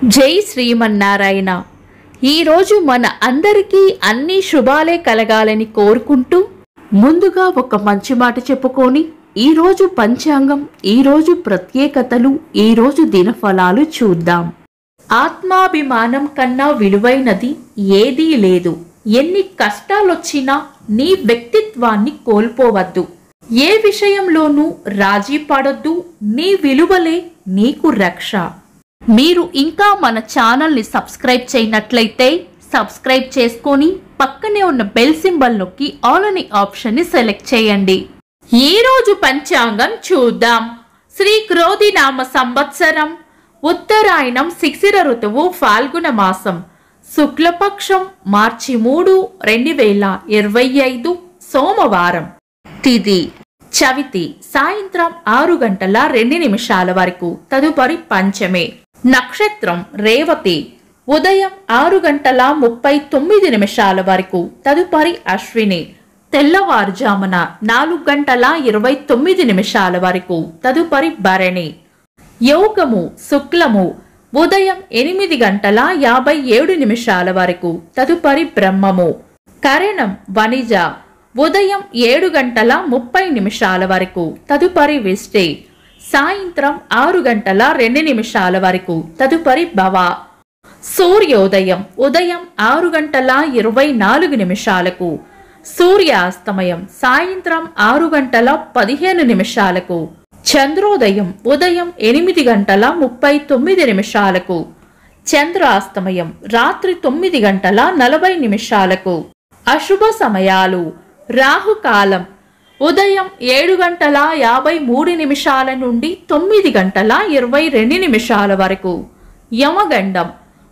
జై శ్రీమన్నారాయణ. ఈరోజు మన అందరికీ అన్ని శుభాలే కలగాలని కోరుకుంటూ ముందుగా ఒక మంచి మాట చెప్పుకొని ఈరోజు పంచాంగం, ఈరోజు ప్రత్యేకతలు, ఈరోజు దినఫలాలు చూద్దాం. ఆత్మాభిమానం కన్నా విలువైనది ఏదీ లేదు. ఎన్ని కష్టాలొచ్చినా నీ వ్యక్తిత్వాన్ని కోల్పోవద్దు. ఏ విషయంలోనూ రాజీ పడొద్దు. నీ విలువలే నీకు రక్ష. మీరు ఇంకా మన ఛానల్ని సబ్స్క్రైబ్ చేయనట్లయితే సబ్స్క్రైబ్ చేసుకొని పక్కనే ఉన్న బెల్ సింబల్ నొక్కి ఆల్ అనే ఆప్షన్ని సెలెక్ట్ చేయండి. ఈరోజు పంచాంగం చూద్దాం. శ్రీ క్రోధినామ సంవత్సరం, ఉత్తరాయణం, శిశిర ఋతువు, ఫాల్గుణ మాసం, శుక్లపక్షం, మార్చి 3, 2025, సోమవారం. తిథి చవితి, సాయంత్రం 6:02 వరకు. తదుపరి పంచమి. నక్షత్రం రేవతి, ఉదయం 6:39 వరకు. తదుపరి అశ్విని, తెల్లవారుజామున 4:29 వరకు. తదుపరి భరణి. యోగము శుక్లము, ఉదయం 8:57 వరకు. తదుపరి బ్రహ్మము. కరణం వనిజ, ఉదయం 7:30 వరకు. తదుపరి విష్టి, సాయంత్రం 6:02 వరకు. తదుపరి భవ. సూర్యోదయం ఉదయం 6:24. సూర్యాస్తమయం సాయంత్రం 6:15. చంద్రోదయం ఉదయం 8:39. చంద్రాస్తమయం రాత్రి 9:40. అశుభ సమయాలు. రాహుకాలం ఉదయం 7:53 నుండి 9:22 వరకు. యమగండం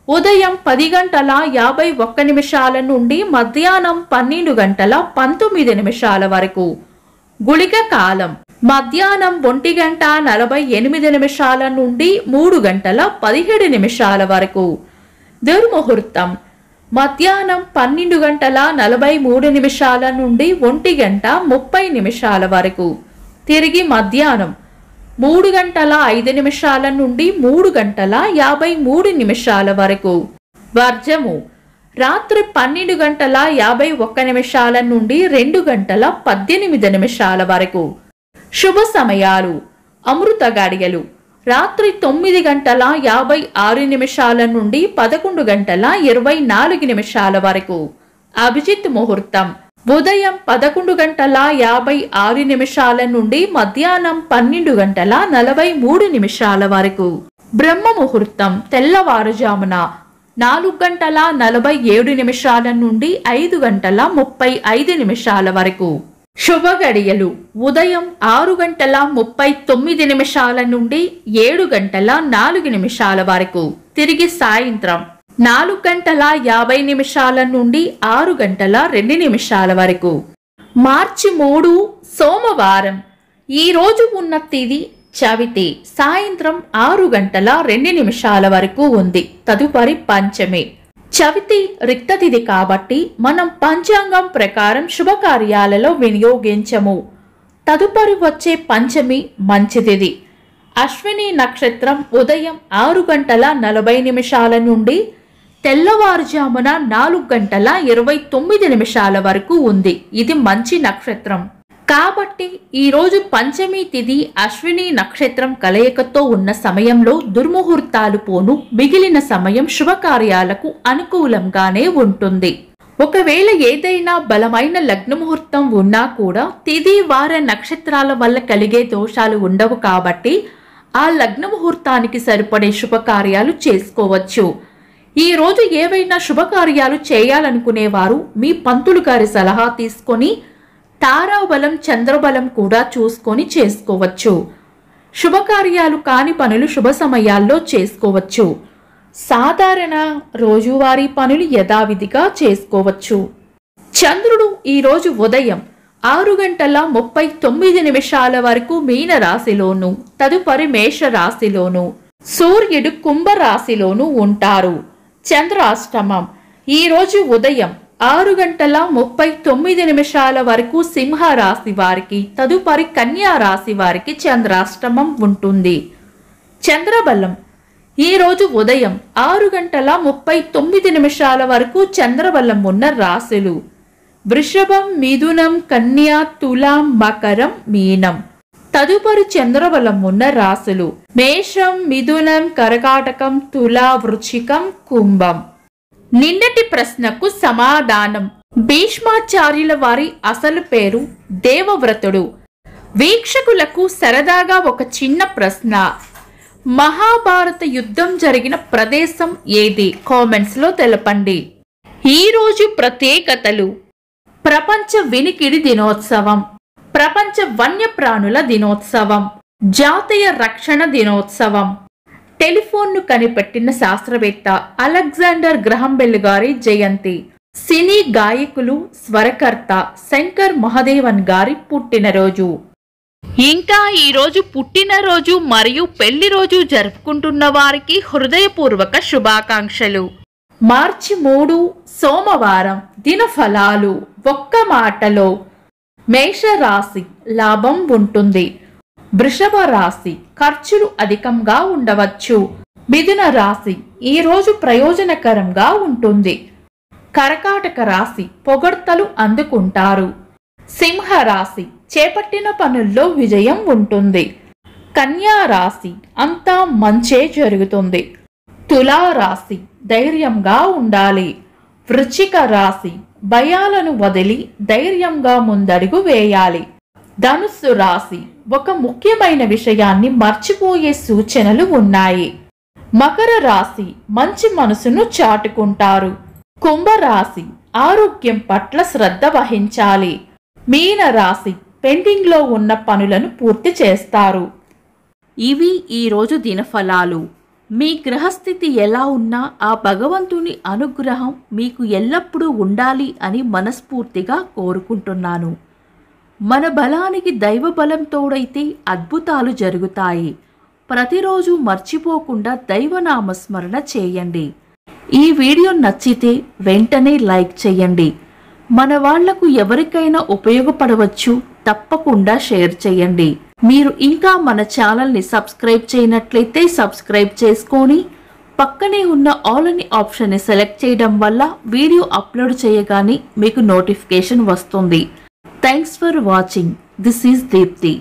ఉదయం 10:51 నుండి మధ్యాహ్నం 12:19 వరకు. గుళిక కాలం మధ్యాహ్నం 1:48 నుండి 3:17 వరకు. దుర్ముహూర్తం మధ్యాహ్నం 12:43 నుండి 1:30 వరకు. తిరిగి మధ్యాహ్నం 3:05 నుండి 3:53 వరకు. వర్జము రాత్రి 12:51 నుండి 2:18 వరకు. శుభ సమయాలు. అమృత గడియలు రాత్రి 9:56 నుండి 11:24 వరకు. అభిజిత్ ముహూర్తం ఉదయం 11:56 నుండి మధ్యాహ్నం 12:43 వరకు. బ్రహ్మ ముహూర్తం తెల్లవారుజామున 4:47 నుండి 5:35 వరకు. శుభ గడియలు ఉదయం 6:39 నుండి 7:04 వరకు. తిరిగి సాయంత్రం 4:50 నుండి 6:02 వరకు. మార్చి 3, సోమవారం. ఈ రోజు ఉన్న తిథి చవితి, సాయంత్రం 6:02 వరకు ఉంది. తదుపరి పంచమి. చవితి రిక్త తిథి కాబట్టి మనం పంచాంగం ప్రకారం శుభకార్యాలలో వినియోగించము. తదుపరి వచ్చే పంచమి మంచి తిథి. అశ్విని నక్షత్రం ఉదయం 6:40 నుండి తెల్లవారుజామున 4:29 వరకు ఉంది. ఇది మంచి నక్షత్రం కాబట్టి ఈరోజు పంచమి తిథి అశ్విని నక్షత్రం కలయికతో ఉన్న సమయంలో దుర్ముహూర్తాలు పోను. మిగిలిన సమయం శుభకార్యాలకు అనుకూలంగానే ఉంటుంది. ఒకవేళ ఏదైనా బలమైన లగ్న ముహూర్తం ఉన్నా కూడా తిథి వార నక్షత్రాల వల్ల కలిగే దోషాలు ఉండవు కాబట్టి ఆ లగ్న ముహూర్తానికి సరిపడే శుభకార్యాలు చేసుకోవచ్చు. ఈ రోజు ఏవైనా శుభకార్యాలు చేయాలనుకునేవారు మీ పంతులు గారి సలహా తీసుకొని తారాబలం, చంద్రబలం కూడా చూసుకొని చేసుకోవచ్చు. శుభకార్యాలు కాని పనులు శుభ సమయాల్లో చేసుకోవచ్చు. సాధారణ రోజువారీ పనులు యథావిధిగా చేసుకోవచ్చు. చంద్రుడు ఈరోజు ఉదయం 6:39 వరకు మీన రాశిలోను, తదుపరి మేష రాశిలోను, సూర్యుడు కుంభ రాశిలోను ఉంటారు. చంద్రాష్టమం ఈరోజు ఉదయం 6:39 వరకు సింహ రాశి వారికి, తదుపరి కన్యా రాశి వారికి చంద్రాష్టమం ఉంటుంది. చంద్రబలం ఈ రోజు ఉదయం 6:39 వరకు చంద్రబలం ఉన్న రాశులు: వృషభం, మిథునం, కన్య, తులాం, మకరం, మీనం. తదుపరి చంద్రబలం ఉన్న రాశులు: మేషం, మిథునం, కర్కాటకం, తులా, వృశ్చికం, కుంభం. నిన్నటి ప్రశ్నకు సమాధానం: భీష్మాచార్యుల వారి అసలు పేరు దేవవ్రతుడు. వీక్షకులకు సరదాగా ఒక చిన్న ప్రశ్న: మహాభారత యుద్ధం జరిగిన ప్రదేశం ఏది? కామెంట్స్ లో తెలపండి. ఈ రోజు ప్రత్యేకతలు: ప్రపంచ వినికిడి దినోత్సవం, ప్రపంచ వన్యప్రాణుల దినోత్సవం, జాతీయ రక్షణ దినోత్సవం, టెలిఫోన్ను కనిపెట్టిన శాస్త్రవేత్త అలెగ్జాండర్ గ్రహం బెల్ గారి జయంతి, సినీ గాయకులు స్వరకర్త శంకర్ మహాదేవన్ గారి పుట్టినరోజు. ఇంకా ఈ రోజు పుట్టినరోజు మరియు పెళ్లి రోజు జరుపుకుంటున్న వారికి హృదయపూర్వక శుభాకాంక్షలు. మార్చి 3 సోమవారం. దినఫలాలు. ఒక్క మాటలో: మేషరాశి లాభం ఉంటుంది. వృషభ రాశి ఖర్చులు అధికంగా ఉండవచ్చు. మిథున రాశి ఈ రోజు ప్రయోజనకరంగా ఉంటుంది. కర్కాటక రాశి పొగడ్తలు అందుకుంటారు. సింహ రాశి చేపట్టిన పనుల్లో విజయం ఉంటుంది. కన్యా రాశి అంతా మంచే జరుగుతుంది. తులా రాశి ధైర్యంగా ఉండాలి. వృశ్చిక రాశి భయాలను వదిలి ధైర్యంగా ముందడుగు వేయాలి. ధనుస్సు రాశి ఒక ముఖ్యమైన విషయాన్ని మర్చిపోయే సూచనలు ఉన్నాయి. మకర రాశి మంచి మనసును చాటుకుంటారు. కుంభరాశి ఆరోగ్యం పట్ల శ్రద్ధ వహించాలి. మీన రాశి పెండింగ్ లో ఉన్న పనులను పూర్తి చేస్తారు. ఇవి ఈరోజు దినఫలాలు. మీ గ్రహస్థితి ఎలా ఉన్నా ఆ భగవంతుని అనుగ్రహం మీకు ఎల్లప్పుడూ ఉండాలి అని మనస్ఫూర్తిగా కోరుకుంటున్నాను. మన బలానికి దైవ బలం తోడైతే అద్భుతాలు జరుగుతాయి. ప్రతిరోజు మర్చిపోకుండా దైవనామస్మరణ చేయండి. ఈ వీడియో నచ్చితే వెంటనే లైక్ చేయండి. మన వాళ్లకు ఎవరికైనా ఉపయోగపడవచ్చు. తప్పకుండా షేర్ చేయండి. మీరు ఇంకా మన ఛానల్ని సబ్స్క్రైబ్ చేయనట్లయితే సబ్స్క్రైబ్ చేసుకొని పక్కనే ఉన్న ఆల్ అని ఆప్షన్ని సెలెక్ట్ చేయడం వల్ల వీడియో అప్లోడ్ చేయగానే మీకు నోటిఫికేషన్ వస్తుంది. Thanks for watching. This is Deepti.